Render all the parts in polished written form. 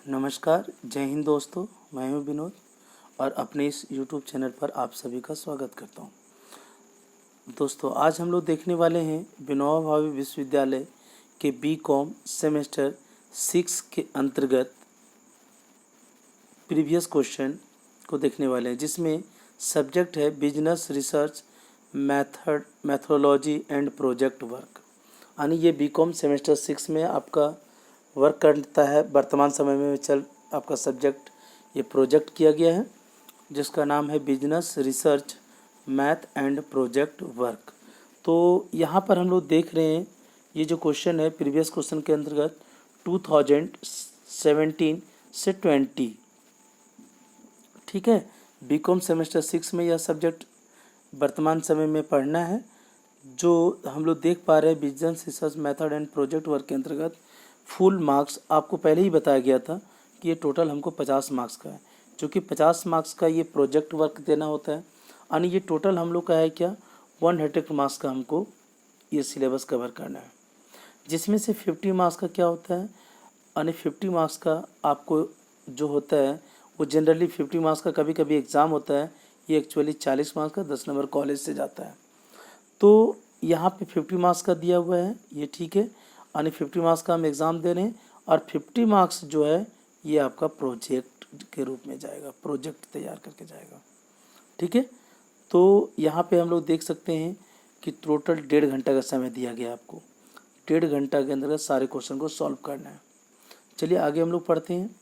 नमस्कार, जय हिंद दोस्तों। मैं हूं विनोद और अपने इस YouTube चैनल पर आप सभी का स्वागत करता हूं। दोस्तों, आज हम लोग देखने वाले हैं विनोबा भावे विश्वविद्यालय के B.Com सेमेस्टर 6 के अंतर्गत प्रीवियस क्वेश्चन को देखने वाले हैं, जिसमें सब्जेक्ट है business research methodology and project work. यानी ये B.Com सेमेस्टर 6 में आपका वर्क करता है। वर्तमान समय में चल आपका सब्जेक्ट ये प्रोजेक्ट किया गया है, जिसका नाम है business research math and project work. तो यहाँ पर हम लोग देख रहे हैं, ये जो क्वेश्चन है प्रीवियस क्वेश्चन के अंतर्गत 2017 से 20, ठीक है। B.Com सेमेस्टर 6 में यह सब्जेक्ट वर्तमान समय में पढ़ना है। जो हम लोग देख पा रहे हैं business research method and project work के अंतर्गत फुल मार्क्स आपको पहले ही बताया गया था कि ये टोटल हमको 50 मार्क्स का है, क्योंकि 50 मार्क्स का ये प्रोजेक्ट वर्क देना होता है। यानी ये टोटल हम लोग का है क्या 100 मार्क्स का हमको ये सिलेबस कवर करना है, जिसमें से 50 मार्क्स का क्या होता है। यानी 50 मार्क्स का आपको जो होता है वो जनरली 50 मार्क्स का कभी कभी एग्ज़ाम होता है, ये एक्चुअली 40 मार्क्स का 10 नंबर कॉलेज से जाता है। तो यहाँ पे 50 मार्क्स का दिया हुआ है, ये ठीक है। यानी 50 मार्क्स का हम एग्ज़ाम दे रहे हैं और 50 मार्क्स जो है ये आपका प्रोजेक्ट के रूप में जाएगा, प्रोजेक्ट तैयार करके जाएगा, ठीक है। तो यहाँ पे हम लोग देख सकते हैं कि टोटल 1.5 घंटा का समय दिया गया है आपको। 1.5 घंटा के अंदर सारे क्वेश्चन को सॉल्व करना है। चलिए आगे हम लोग पढ़ते हैं।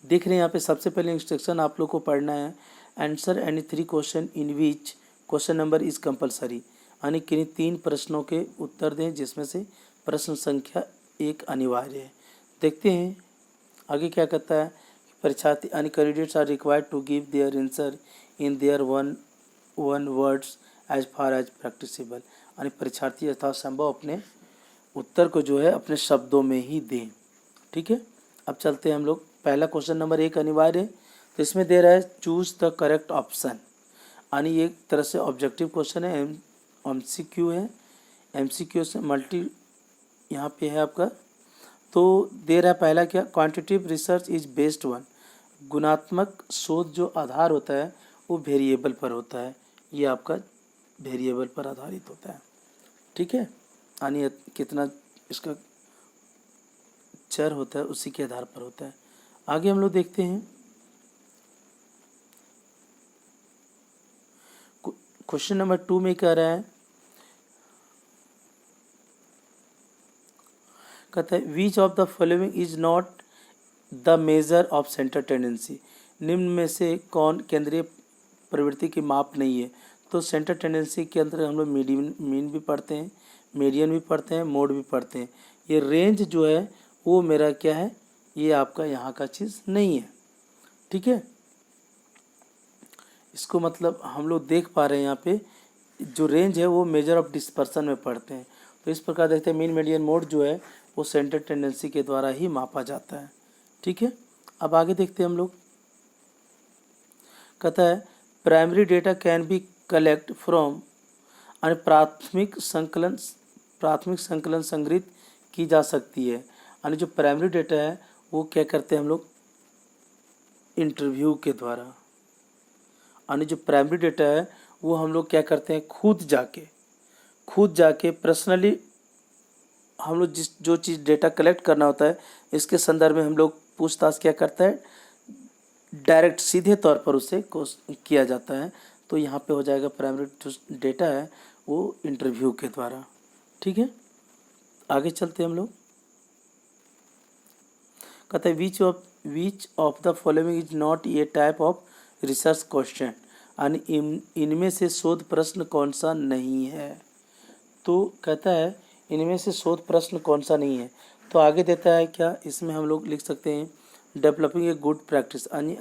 देख रहे हैं यहाँ पे सबसे पहले इंस्ट्रक्शन आप लोग को पढ़ना है, answer any 3 question in which question number is compulsory. यानी किन्हीं 3 प्रश्नों के उत्तर दें जिसमें से प्रश्न संख्या 1 अनिवार्य है। देखते हैं आगे क्या कहता है। परीक्षार्थी यानी candidates are required to give their answer in their own words as far as practicable. यानी परीक्षार्थी यथासंभव अपने उत्तर को जो है अपने शब्दों में ही दें, ठीक है। अब चलते हैं हम लोग। पहला क्वेश्चन नंबर 1 अनिवार्य है, तो इसमें दे रहा है चूज द करेक्ट ऑप्शन। यानी एक तरह से ऑब्जेक्टिव क्वेश्चन है, MCQ है। MCQ से मल्टी यहाँ पे है आपका। तो दे रहा है पहला क्या, quantitative research is based one. गुणात्मक शोध जो आधार होता है वो वेरिएबल पर होता है, ये आपका वेरिएबल पर आधारित होता है, ठीक है। यानी कितना इसका चर होता है उसी के आधार पर होता है। आगे हम लोग देखते हैं क्वेश्चन नंबर 2 में कह रहा है, कहता है which of the following is not the measure of centre tendency. निम्न में से कौन केंद्रीय प्रवृत्ति की माप नहीं है। तो सेंटर टेंडेंसी के अंदर हम लोग मीन भी पढ़ते हैं, मीडियन भी पढ़ते हैं, मोड भी पढ़ते हैं। ये रेंज जो है वो मेरा क्या है, ये आपका यहाँ का चीज़ नहीं है, ठीक है। इसको मतलब हम लोग देख पा रहे हैं यहाँ पे जो रेंज है वो मेजर ऑफ डिस्पर्सन में पढ़ते हैं। तो इस प्रकार देखते हैं मीन मीडियन मोड जो है वो सेंटर टेंडेंसी के द्वारा ही मापा जाता है, ठीक है। अब आगे देखते हैं हम लोग। कहता है primary data can be collect from, यानी प्राथमिक संकलन संग्रहित की जा सकती है। यानी जो प्राइमरी डेटा है वो क्या करते हैं हम लोग इंटरव्यू के द्वारा। यानी जो प्राइमरी डेटा है वो हम लोग क्या करते हैं खुद जाके पर्सनली हम लोग जो चीज़ डेटा कलेक्ट करना होता है इसके संदर्भ में हम लोग पूछताछ क्या करता है, डायरेक्ट सीधे तौर पर उससे किया जाता है। तो यहाँ पे हो जाएगा प्राइमरी जो डेटा है वो इंटरव्यू के द्वारा, ठीक है। आगे चलते हैं हम लोग। कहते हैं which of the following is not a type of research question. यानी इनमें से शोध प्रश्न कौन सा नहीं है। तो कहता है इनमें से शोध प्रश्न कौन सा नहीं है। तो आगे देता है क्या, इसमें हम लोग लिख सकते हैं डेवलपिंग ए गुड प्रैक्टिस, यानी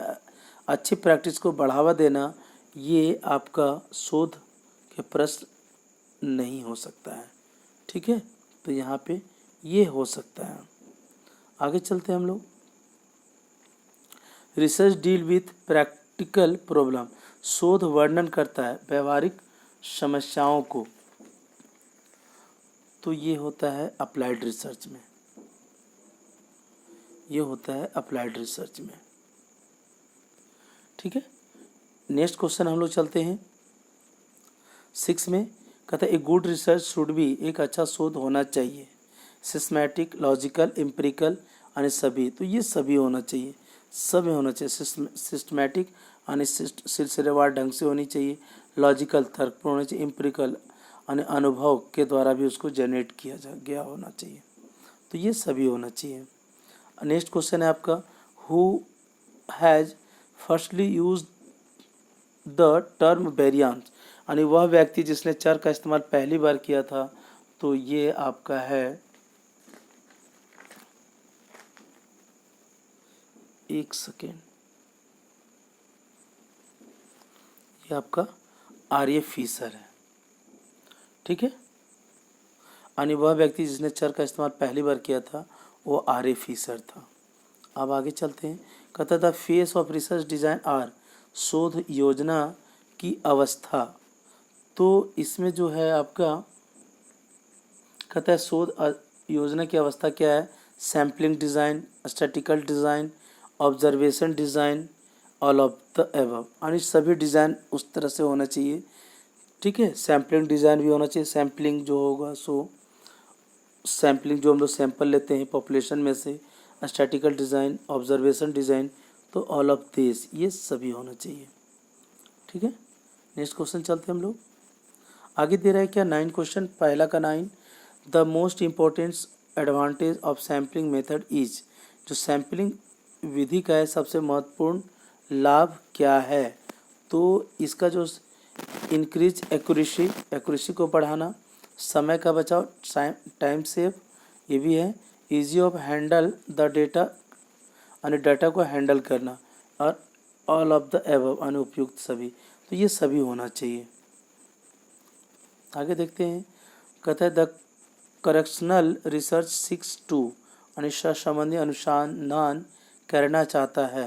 अच्छी प्रैक्टिस को बढ़ावा देना, ये आपका शोध के प्रश्न नहीं हो सकता है, ठीक है। तो यहाँ पे ये हो सकता है। आगे चलते हैं हम लोग। Research deal with practical problem, शोध वर्णन करता है व्यवहारिक समस्याओं को। तो ये होता है अप्लाइड रिसर्च में। ये होता है अप्लाइड रिसर्च में। ठीक है, नेक्स्ट क्वेश्चन हम लोग चलते हैं 6 में। कहता है a good research should be, एक अच्छा शोध होना चाहिए सिस्टमैटिक, लॉजिकल, एम्पिरिकल यानी सभी। तो ये सभी होना चाहिए, सब में होना चाहिए। सिस्टमैटिक यानी सिलसिलेवार ढंग से होनी चाहिए, लॉजिकल तर्कपूर्ण होना चाहिए, एम्पिरिकल यानी अनुभव के द्वारा भी उसको जनरेट किया जा गया होना चाहिए। तो ये सभी होना चाहिए। नेक्स्ट क्वेश्चन है आपका, who has firstly use the term variance, यानी वह व्यक्ति जिसने चर का इस्तेमाल पहली बार किया था। तो ये आपका है, एक सेकेंड, ये आपका आर्य फीसर है। ठीक है, यानी वह व्यक्ति जिसने चर का इस्तेमाल पहली बार किया था वो आर्य फीसर था। अब आगे चलते हैं। कहता था phase of research design are, शोध योजना की अवस्था। तो इसमें जो है आपका कहता है शोध योजना की अवस्था क्या है, sampling design, statistical design, observation design, all of the above, यानी सभी डिज़ाइन उस तरह से होना चाहिए। ठीक है, सैम्पलिंग डिज़ाइन भी होना चाहिए। सैम्पलिंग जो होगा सो सैम्पलिंग जो हम लोग सैंपल लेते हैं पॉपुलेशन में से, स्टैटिकल डिज़ाइन, ऑब्जर्वेशन डिज़ाइन, तो ऑल ऑफ दिस ये सभी होना चाहिए। ठीक है, नेक्स्ट क्वेश्चन चलते हैं हम लोग। आगे दे रहा है क्या 9 क्वेश्चन, पहला का 9, the most important advantage of sampling method is, जो सैम्पलिंग विधि का है सबसे महत्वपूर्ण लाभ क्या है। तो इसका जो इंक्रीज एक्यूरेसी को बढ़ाना, समय का बचाव, टाइम सेव, ये भी है। Easy of Henle the data, यानी डाटा को हैंडल करना, और ऑल ऑफ द एबव यानी उपयुक्त सभी। तो ये सभी होना चाहिए। आगे देखते हैं। कहता है द करेक्शनल रिसर्च 6.2, यानी संबंधी अनुसंधान करना चाहता है।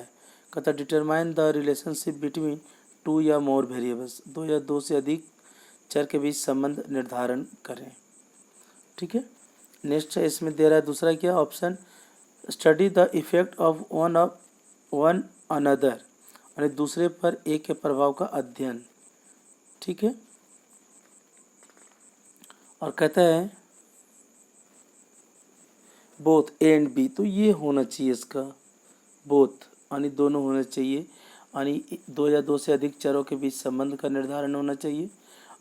कहता है डिटरमाइन द रिलेशनशिप बिटवीन 2 या मोर वेरिएबल्स, 2 या 2 से अधिक चर के बीच संबंध निर्धारण करें। ठीक है, नेक्स्ट इसमें दे रहा है दूसरा क्या option, study the effect of one another, यानी दूसरे पर एक के प्रभाव का अध्ययन। ठीक है, और कहता है बोथ ए एंड बी, तो ये होना चाहिए इसका बोथ, यानी दोनों होना चाहिए, यानी 2 या 2 से अधिक चरों के बीच संबंध का निर्धारण होना चाहिए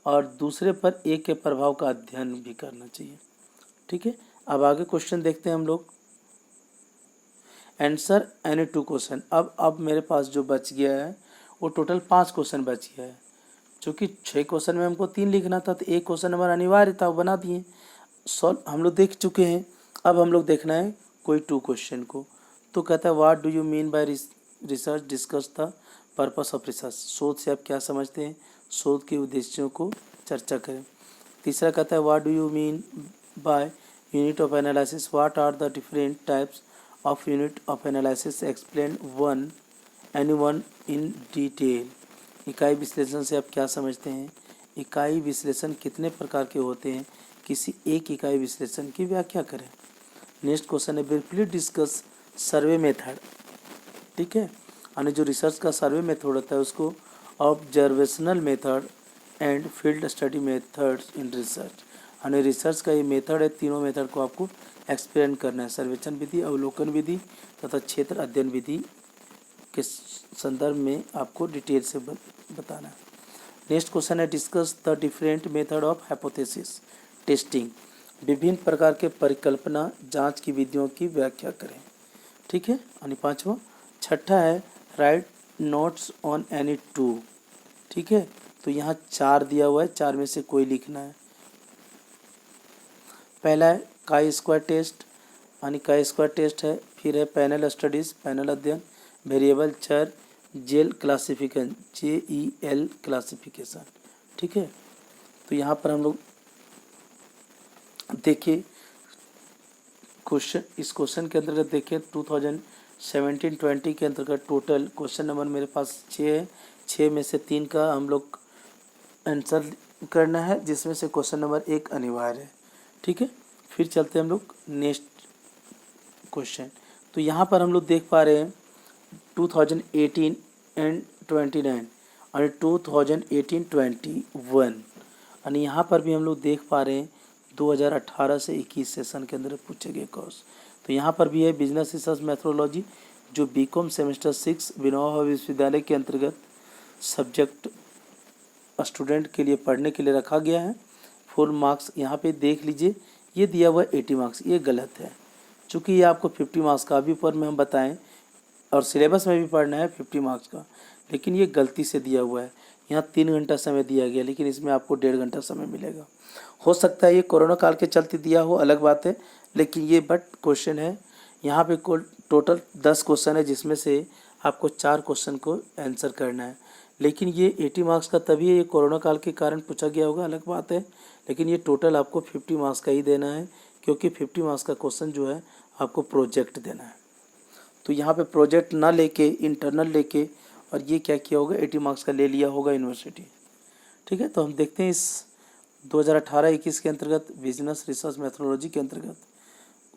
और दूसरे पर एक के प्रभाव का अध्ययन भी करना चाहिए। ठीक है, अब आगे क्वेश्चन देखते हैं हम लोग। Answer any 2 question. अब मेरे पास जो बच गया है वो टोटल 5 क्वेश्चन बच गया है। चूँकि 6 क्वेश्चन में हमको 3 लिखना था, तो एक क्वेश्चन नंबर अनिवार्य था, वो बना दिए। सॉल्व हम लोग देख चुके हैं। अब हम लोग देखना है कोई 2 क्वेश्चन को। तो कहता है what do you mean bye research, discuss the purpose of research, शोध से आप क्या समझते हैं, शोध के उद्देश्यों को चर्चा करें। तीसरा कहता है what do you mean by unit of analysis, what are the different types of unit of analysis, explain any one in detail. इकाई विश्लेषण से आप क्या समझते हैं, इकाई विश्लेषण कितने प्रकार के होते हैं, किसी एक इकाई विश्लेषण की व्याख्या करें। नेक्स्ट क्वेश्चन है ब्रीफली डिस्कस सर्वे मेथड। ठीक है, यानी जो रिसर्च का सर्वे मेथड होता है उसको observational method and field study methods in research, यानी रिसर्च का ये मेथड है, तीनों मेथड को आपको एक्सप्लेन करना है। सर्वेक्षण विधि, अवलोकन विधि तथा क्षेत्र अध्ययन विधि के संदर्भ में आपको डिटेल से बताना है। नेक्स्ट क्वेश्चन है discuss the different method of hypothesis testing, विभिन्न प्रकार के परिकल्पना जांच की विधियों की व्याख्या करें। ठीक है, यानी 5वां। छठा है राइट नोट्स ऑन एनी 2। ठीक है, तो यहाँ 4 दिया हुआ है, 4 में से कोई लिखना है। पहला है काई स्क्वायर टेस्ट, यानी काई स्क्वायर टेस्ट है। फिर है पैनल स्टडीज, पैनल अध्ययन, वेरिएबल चर, जेल क्लासिफिकेशन, JEL क्लासिफिकेशन। ठीक है, तो यहाँ पर हम लोग देखिए क्वेश्चन, इस क्वेश्चन के अंतर्गत देखिए 2017-20 के अंतर्गत टोटल क्वेश्चन नंबर मेरे पास 6 है। 6 में से 3 का हम लोग आंसर करना है, जिसमें से क्वेश्चन नंबर 1 अनिवार्य है। ठीक है, फिर चलते हैं हम लोग नेक्स्ट क्वेश्चन। तो यहाँ पर हम लोग देख पा रहे हैं 2018 एंड 29 और 2018-21 और यहाँ पर भी हम लोग देख पा रहे हैं 2018 से 21 सेशन के अंदर पूछे गए कोर्स। तो यहाँ पर भी है बिजनेस रिसर्च मैथोडोलॉजी, जो बीकॉम सेमेस्टर 6 विनोबा विश्वविद्यालय के अंतर्गत सब्जेक्ट स्टूडेंट के लिए पढ़ने के लिए रखा गया है। फुल मार्क्स यहाँ पे देख लीजिए, ये दिया हुआ है 80 मार्क्स, ये गलत है। चूँकि ये आपको 50 मार्क्स का भी ऊपर में हम बताएं और सिलेबस में भी पढ़ना है 50 मार्क्स का, लेकिन ये गलती से दिया हुआ है। यहाँ 3 घंटा समय दिया गया, लेकिन इसमें आपको 1.5 घंटा समय मिलेगा। हो सकता है ये कोरोना काल के चलते दिया हो, अलग बात है, लेकिन ये बट क्वेश्चन है। यहाँ पे टोटल 10 क्वेश्चन है, जिसमें से आपको 4 क्वेश्चन को आंसर करना है। लेकिन ये 80 मार्क्स का तभी है, ये कोरोना काल के कारण पूछा गया होगा, अलग बात है, लेकिन ये टोटल आपको 50 मार्क्स का ही देना है, क्योंकि 50 मार्क्स का क्वेश्चन जो है आपको प्रोजेक्ट देना है। तो यहाँ पे प्रोजेक्ट ना लेके इंटरनल लेके और ये क्या किया होगा, 80 मार्क्स का ले लिया होगा यूनिवर्सिटी। ठीक है, तो हम देखते हैं इस 2018-21 के अंतर्गत बिजनेस रिसर्च मैथोडोलॉजी के अंतर्गत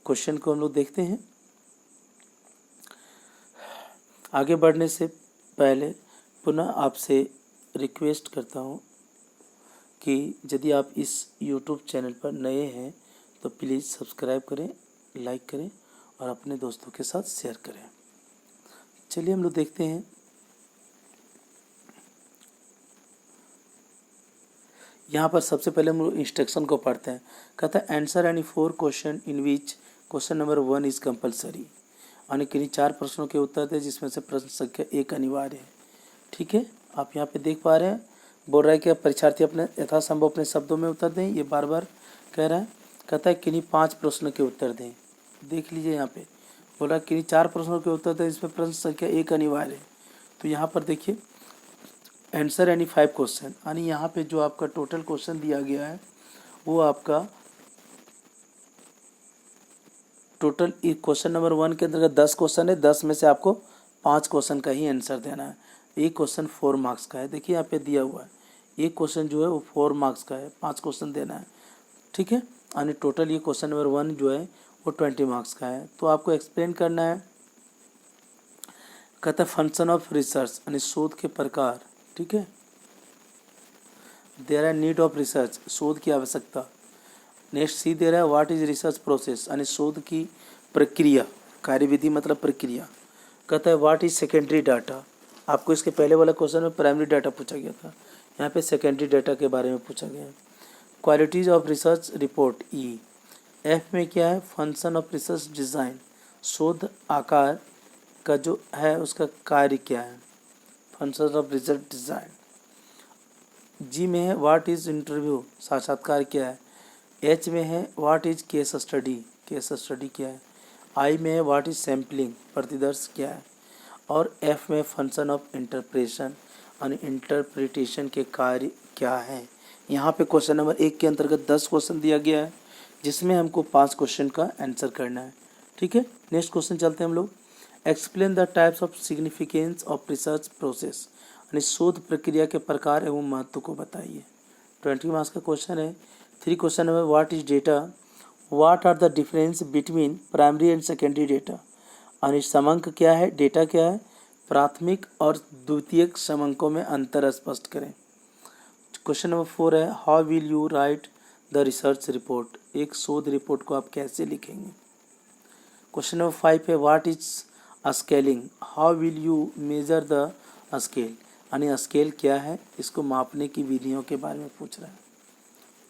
क्वेश्चन को हम लोग देखते हैं। आगे बढ़ने से पहले पुनः आपसे रिक्वेस्ट करता हूँ कि यदि आप इस YouTube चैनल पर नए हैं तो प्लीज़ सब्सक्राइब करें, लाइक करें और अपने दोस्तों के साथ शेयर करें। चलिए हम लोग देखते हैं। यहाँ पर सबसे पहले हम लोग इंस्ट्रक्शन को पढ़ते हैं। कहता है answer any 4 question in which question number 1 is compulsory. यानी किन्हीं 4 प्रश्नों के उत्तर दें जिसमें से प्रश्न संख्या 1 अनिवार्य है। ठीक है, आप यहाँ पे देख पा रहे हैं, बोल रहा है कि परीक्षार्थी अपने यथासंभव अपने शब्दों में उत्तर दें, ये बार बार कह रहा है। कहता है किन्हीं 5 प्रश्नों के उत्तर दें। देख लीजिए यहाँ पे बोल रहा है किन्हीं 4 प्रश्नों के उत्तर दें जिसमें प्रश्न संख्या 1 अनिवार्य है। तो यहाँ पर देखिए आंसर एनी 5 क्वेश्चन, यानी यहाँ पे जो आपका टोटल क्वेश्चन दिया गया है वो आपका टोटल क्वेश्चन नंबर 1 के अंतर्गत 10 क्वेश्चन है। 10 में से आपको 5 क्वेश्चन का ही आंसर देना है। एक क्वेश्चन 4 मार्क्स का है, देखिए यहाँ पे दिया हुआ है। एक क्वेश्चन जो है वो 4 मार्क्स का है, 5 क्वेश्चन देना है। ठीक है, यानी टोटल ये क्वेश्चन नंबर 1 जो है वो 20 मार्क्स का है। तो आपको एक्सप्लेन करना है। कहता है फंक्शन ऑफ रिसर्च, यानी शोध के प्रकार। ठीक है, there are need of research, शोध की आवश्यकता। नेक्स्ट सी दे रहा है व्हाट इज रिसर्च प्रोसेस, यानी शोध की प्रक्रिया, कार्यविधि मतलब प्रक्रिया। कहता है व्हाट इज सेकेंडरी डाटा। आपको इसके पहले वाला क्वेश्चन में प्राइमरी डाटा पूछा गया था, यहाँ पे सेकेंडरी डाटा के बारे में पूछा गया है। Qualities of research report E. F में क्या है, फंक्शन ऑफ रिसर्च डिज़ाइन, शोध आकार का जो है उसका कार्य क्या है, फंक्शन ऑफ रिसर्च डिज़ाइन। जी में है व्हाट इज़ इंटरव्यू, साक्षात्कार क्या है। एच में है what is case study, case study क्या है। आई में है व्हाट इज़ सैम्पलिंग, प्रतिदर्श क्या है। और एफ में फंक्शन ऑफ इंटरप्रेशन, यानी इंटरप्रिटेशन के कार्य क्या है। यहाँ पे क्वेश्चन नंबर 1 के अंतर्गत 10 क्वेश्चन दिया गया है, जिसमें हमको 5 क्वेश्चन का आंसर करना है। ठीक है, नेक्स्ट क्वेश्चन चलते हैं हम लोग। Explain the types of significance of research process, यानी शोध प्रक्रिया के प्रकार एवं महत्व को बताइए। 20 मार्क्स का क्वेश्चन है। 3 question number what is data, what are the difference between primary and secondary data, यानी समंक क्या है, डेटा क्या है, प्राथमिक और द्वितीयक समंकों में अंतर स्पष्ट करें। क्वेश्चन नंबर 4 है how will you right the research report, एक शोध रिपोर्ट को आप कैसे लिखेंगे। क्वेश्चन नंबर 5 है what is scaling, how will you measure the scale, यानी स्केल क्या है, इसको मापने की विधियों के बारे में पूछ रहा है।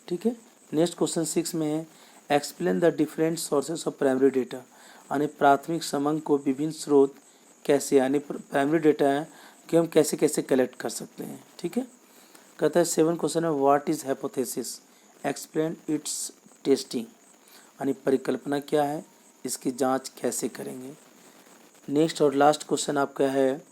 ठीक है, नेक्स्ट क्वेश्चन 6 में है explain the different sources of primary data, यानी प्राथमिक समंक को विभिन्न स्रोत कैसे, यानी प्राइमरी डेटा है कि हम कैसे कैसे कलेक्ट कर सकते हैं। ठीक है, कहता है 7 क्वेश्चन है what is hypothesis, explain it's testing, यानी परिकल्पना क्या है, इसकी जांच कैसे करेंगे। नेक्स्ट और लास्ट क्वेश्चन आपका है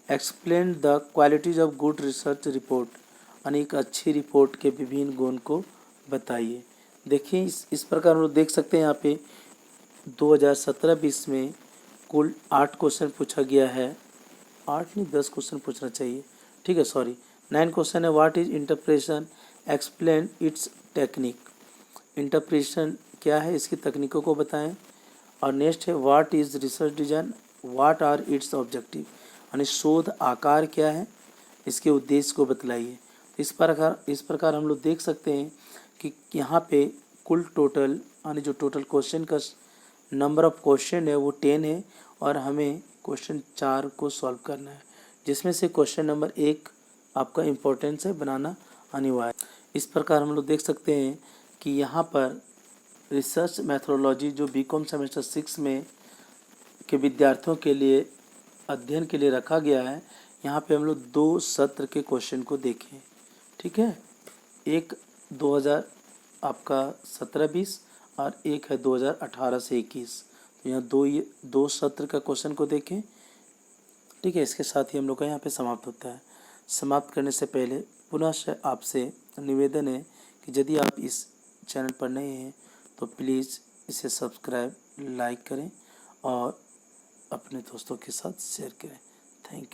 explain the qualities of good research report, यानी एक अच्छी रिपोर्ट के विभिन्न गुण को बताइए। देखिए इस प्रकार हम लोग देख सकते हैं यहाँ पे 2017-20 में कुल 8 क्वेश्चन पूछा गया है। 8 नहीं 10 क्वेश्चन पूछना चाहिए। ठीक है, सॉरी 9 क्वेश्चन है what is interpretation, explain its technique, interpretation क्या है, इसकी तकनीकों को बताएं। और नेक्स्ट है what is research design, what are its objective, यानी शोध आकार क्या है, इसके उद्देश्य को बतलाइए। इस प्रकार हम लोग देख सकते हैं कि यहाँ पे कुल टोटल यानी जो टोटल क्वेश्चन का नंबर ऑफ क्वेश्चन है वो 10 है और हमें क्वेश्चन 4 को सॉल्व करना है, जिसमें से क्वेश्चन नंबर 1 आपका इम्पोर्टेंस है, बनाना अनिवार्य। इस प्रकार हम लोग देख सकते हैं कि यहाँ पर रिसर्च मैथोडोलॉजी जो बीकॉम सेमेस्टर 6 में के विद्यार्थियों के लिए अध्ययन के लिए रखा गया है, यहाँ पे हम लोग 2 सत्र के क्वेश्चन को देखें। ठीक है, एक 2000 आपका 17-20 और एक है 2018 से 21। तो यहाँ दो सत्र का क्वेश्चन को देखें। ठीक है, इसके साथ ही हम लोग का यहाँ पे समाप्त होता है। समाप्त करने से पहले पुनः आपसे निवेदन है कि यदि आप इस चैनल पर नए हैं तो प्लीज़ इसे सब्सक्राइब, लाइक करें और अपने दोस्तों के साथ शेयर करें। Thank you.